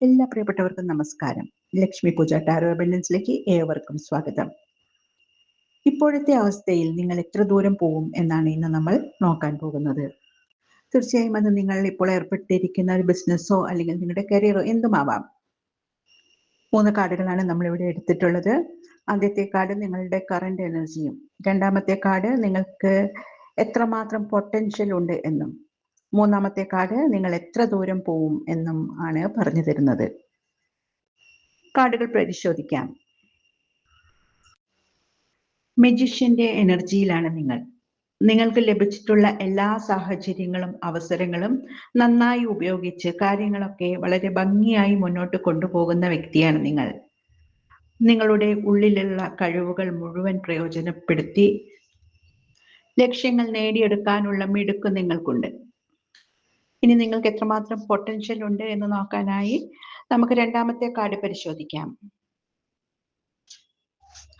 എല്ലാ പ്രിയപ്പെട്ടവർക്കും നമസ്കാരം. ലക്ഷ്മി പൂജ ടാരോ അബൻഡൻസിലേക്ക് ഏവർക്കും സ്വാഗതം. ഇപ്പോഴത്തെ അവസ്ഥയിൽ നിങ്ങൾ എത്ര ദൂരം പോകും എന്നാണ് ഇന്ന് നമ്മൾ നോക്കാൻ പോകുന്നത്. തീർച്ചയായും അത് നിങ്ങൾ ഇപ്പോൾ ഏർപ്പെട്ടിരിക്കുന്ന ഒരു ബിസിനസ്സോ അല്ലെങ്കിൽ നിങ്ങളുടെ കരിയറോ എന്തുമാവാം. 3 കാർഡുകളാണ് നമ്മളിവിടെ എടുത്തിട്ടുള്ളത്. ആദ്യത്തെ കാർഡ് നിങ്ങളുടെ കറന്റ് എനർജിയും, രണ്ടാമത്തെ കാർഡ് നിങ്ങൾക്ക് എത്രമാത്രം പൊട്ടൻഷ്യൽ ഉണ്ട് എന്നും, മൂന്നാമത്തെ കാർഡ് നിങ്ങൾ എത്ര ദൂരം പോവും എന്നും ആണ് പറഞ്ഞു തരുന്നത്. കാർഡുകൾ പരിശോധിക്കാം. മജീഷ്യന്റെ എനർജിയിലാണ് നിങ്ങൾ. നിങ്ങൾക്ക് ലഭിച്ചിട്ടുള്ള എല്ലാ സാഹചര്യങ്ങളും അവസരങ്ങളും നന്നായി ഉപയോഗിച്ച് കാര്യങ്ങളൊക്കെ വളരെ ഭംഗിയായി മുന്നോട്ട് കൊണ്ടുപോകുന്ന വ്യക്തിയാണ് നിങ്ങൾ. നിങ്ങളുടെ ഉള്ളിലുള്ള കഴിവുകൾ മുഴുവൻ പ്രയോജനപ്പെടുത്തി ലക്ഷ്യങ്ങൾ നേടിയെടുക്കാനുള്ള മിടുക്ക് നിങ്ങൾക്കുണ്ട്. ഇനി നിങ്ങൾക്ക് എത്രമാത്രം പൊട്ടൻഷ്യൽ ഉണ്ട് എന്ന് നോക്കാനായി നമുക്ക് രണ്ടാമത്തെ കാർഡ് പരിശോധിക്കാം.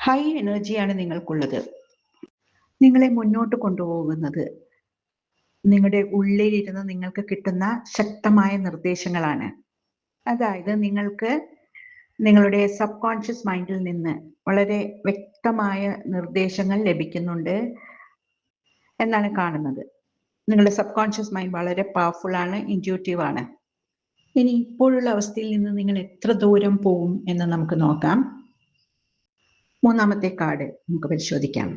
ഹൈ എനർജിയാണ് നിങ്ങൾക്കുള്ളത്. നിങ്ങളെ മുന്നോട്ട് കൊണ്ടുപോകുന്നത് നിങ്ങളുടെ ഉള്ളിലിരുന്ന് നിങ്ങൾക്ക് കിട്ടുന്ന ശക്തമായ നിർദ്ദേശങ്ങളാണ്. അതായത് നിങ്ങൾക്ക് നിങ്ങളുടെ സബ് കോൺഷ്യസ് മൈൻഡിൽ നിന്ന് വളരെ വ്യക്തമായ നിർദ്ദേശങ്ങൾ ലഭിക്കുന്നുണ്ട് എന്നാണ് കാണുന്നത്. നിങ്ങളുടെ സബ് കോൺഷ്യസ് മൈൻഡ് വളരെ പവർഫുൾ ആണ്, ഇൻറ്റ്യൂട്ടീവ് ആണ്. ഇനി ഇപ്പോഴുള്ള അവസ്ഥയിൽ നിന്ന് നിങ്ങൾ എത്ര ദൂരം പോവും എന്ന് നമുക്ക് നോക്കാം. മൂന്നാമത്തെ കാർഡ് നമുക്ക് പരിശോധിക്കാം.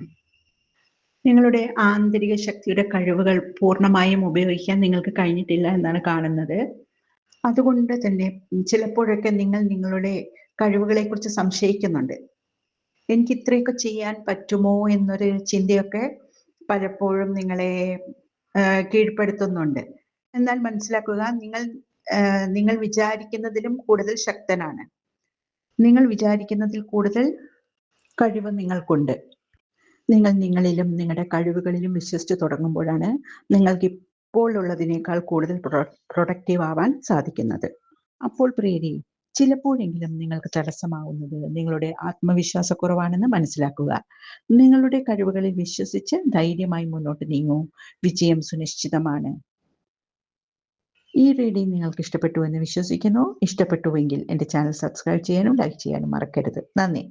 നിങ്ങളുടെ ആന്തരിക ശക്തിയുടെ കഴിവുകൾ പൂർണ്ണമായും ഉപയോഗിക്കാൻ നിങ്ങൾക്ക് കഴിഞ്ഞിട്ടില്ല എന്നാണ് കാണുന്നത്. അതുകൊണ്ട് തന്നെ ചിലപ്പോഴൊക്കെ നിങ്ങൾ നിങ്ങളുടെ കഴിവുകളെ കുറിച്ച് സംശയിക്കുന്നുണ്ട്. എനിക്ക് ഇത്രയൊക്കെ ചെയ്യാൻ പറ്റുമോ എന്നൊരു ചിന്തയൊക്കെ പലപ്പോഴും നിങ്ങളെ കീഴ്പ്പെടുത്തുന്നുണ്ട്. എന്നാൽ മനസ്സിലാക്കുക, നിങ്ങൾ വിചാരിക്കുന്നതിലും കൂടുതൽ ശക്തനാണ്. നിങ്ങൾ വിചാരിക്കുന്നതിൽ കൂടുതൽ കഴിവ് നിങ്ങൾക്കുണ്ട്. നിങ്ങൾ നിങ്ങളിലും നിങ്ങളുടെ കഴിവുകളിലും വിശ്വസിച്ച് തുടങ്ങുമ്പോഴാണ് നിങ്ങൾക്ക് ഇപ്പോൾ ഉള്ളതിനേക്കാൾ കൂടുതൽ പ്രൊഡക്റ്റീവ് ആവാൻ സാധിക്കുന്നത്. അപ്പോൾ പ്രിയരെ, ചിലപ്പോഴെങ്കിലും നിങ്ങൾക്ക് തടസ്സമാവുന്നത് നിങ്ങളുടെ ആത്മവിശ്വാസക്കുറവാണെന്ന് മനസ്സിലാക്കുക. നിങ്ങളുടെ കഴിവുകളിൽ വിശ്വസിച്ച് ധൈര്യമായി മുന്നോട്ട് നീങ്ങൂ. വിജയം സുനിശ്ചിതമാണ്. ഈ റീഡിംഗ് നിങ്ങൾക്ക് ഇഷ്ടപ്പെട്ടു എന്ന് വിശ്വസിക്കുന്നു. ഇഷ്ടപ്പെട്ടുവെങ്കിൽ എൻ്റെ ചാനൽ സബ്സ്ക്രൈബ് ചെയ്യാനും ലൈക്ക് ചെയ്യാനും മറക്കരുത്. നന്ദി.